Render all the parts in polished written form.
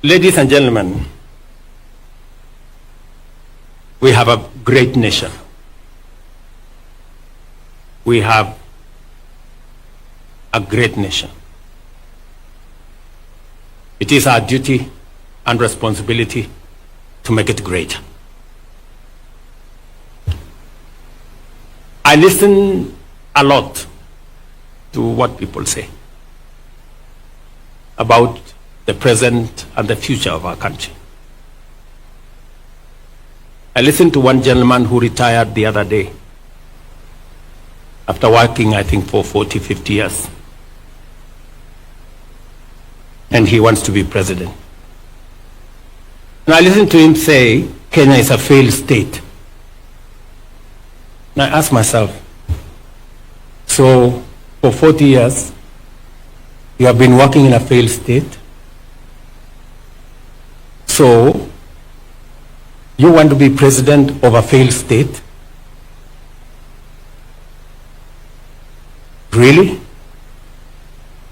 Ladies and gentlemen, we have a great nation. We have a great nation. It is our duty and responsibility to make it great. I listen a lot to what people say about the present and the future of our country. I listened to one gentleman who retired the other day after working, I think, for 40, 50 years. And he wants to be president. And I listened to him say, Kenya is a failed state. And I asked myself, so for 40 years, you have been working in a failed state? So you want to be president of a failed state? Really?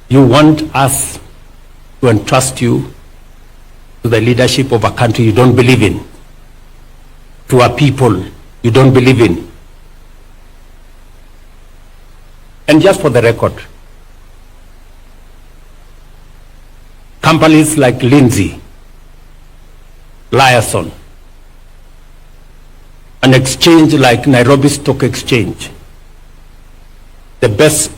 You want us to entrust you to the leadership of a country you don't believe in, to a people you don't believe in? And just for the record, companies like Lindsay, Liaison, an exchange like Nairobi Stock Exchange, the best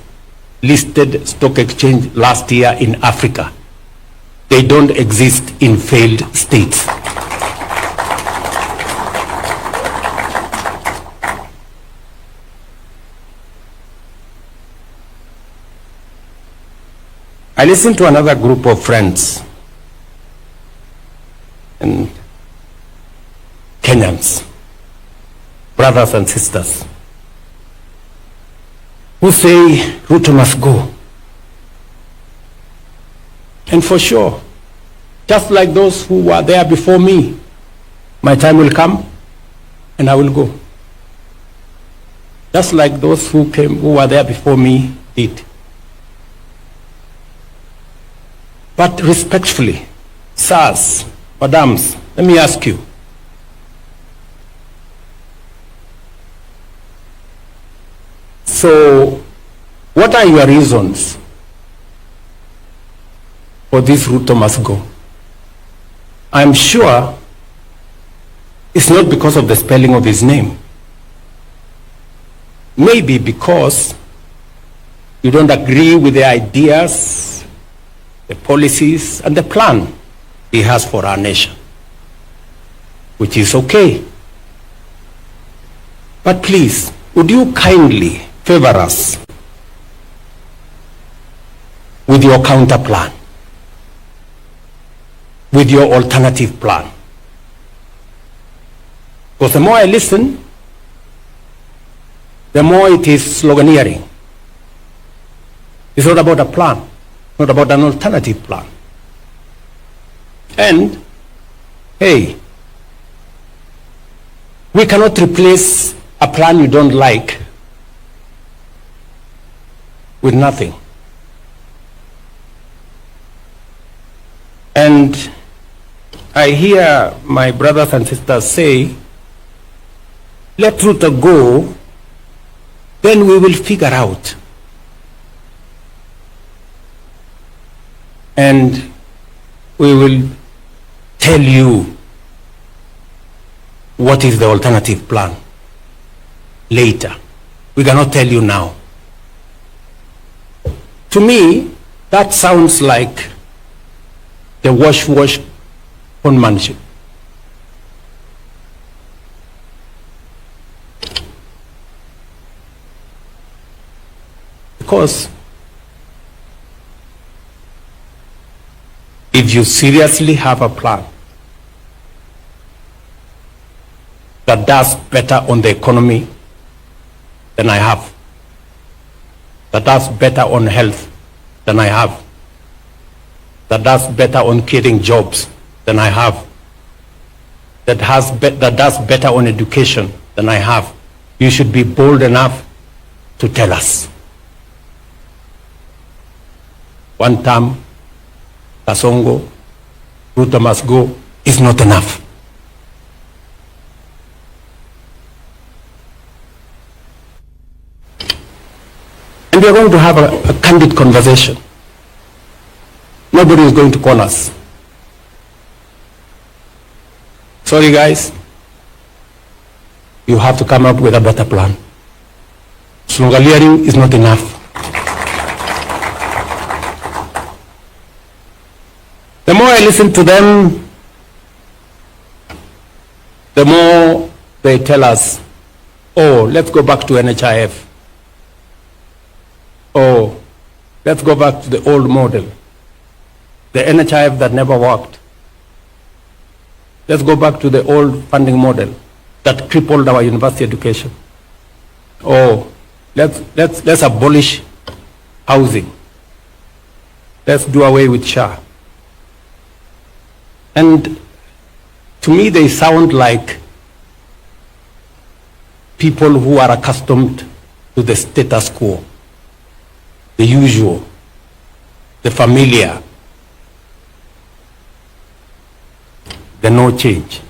listed stock exchange last year in Africa, they don't exist in failed states. I listened to another group of friends and Kenyans, brothers and sisters, who say Ruto must go. And for sure, just like those who were there before me, my time will come and I will go. Just like those who were there before me did. But respectfully, sirs, madams, let me ask you, so what are your reasons for this Ruto must go? I'm sure it's not because of the spelling of his name. Maybe because you don't agree with the ideas, the policies, and the plan he has for our nation, which is okay. But please, would you kindly favor us with your counter plan, with your alternative plan? Because the more I listen, the more it is sloganeering. It's not about a plan, not about an alternative plan. And, hey, we cannot replace a plan you don't like with nothing. And I hear my brothers and sisters say, let Ruto go, then we will figure out. And we will tell you what is the alternative plan later. We cannot tell you now. To me, that sounds like the wash conmanship. Because if you seriously have a plan that does better on the economy than I have, that does better on health than I have, that does better on creating jobs than I have, that does better on education than I have, you should be bold enough to tell us. One term, Kasongo, Ruto must go is not enough. And we are going to have a candid conversation. Nobody is going to call us. Sorry, guys. You have to come up with a better plan. Slungaliering is not enough. The more I listen to them, the more they tell us, oh, let's go back to NHIF. Oh, let's go back to the old model. The NHIF that never worked. Let's go back to the old funding model that crippled our university education. Oh, let's abolish housing. Let's do away with SHA. And to me, they sound like people who are accustomed to the status quo, the usual, the familiar, the no change.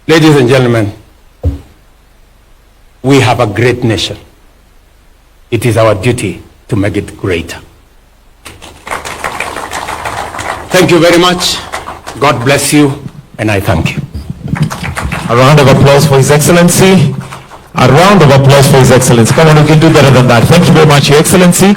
Ladies and gentlemen, we have a great nation. It is our duty to make it greater. Thank you very much. God bless you, and I thank you. A round of applause for His Excellency. A round of applause for His Excellency. Come on, you can do better than that. Thank you very much, Your Excellency.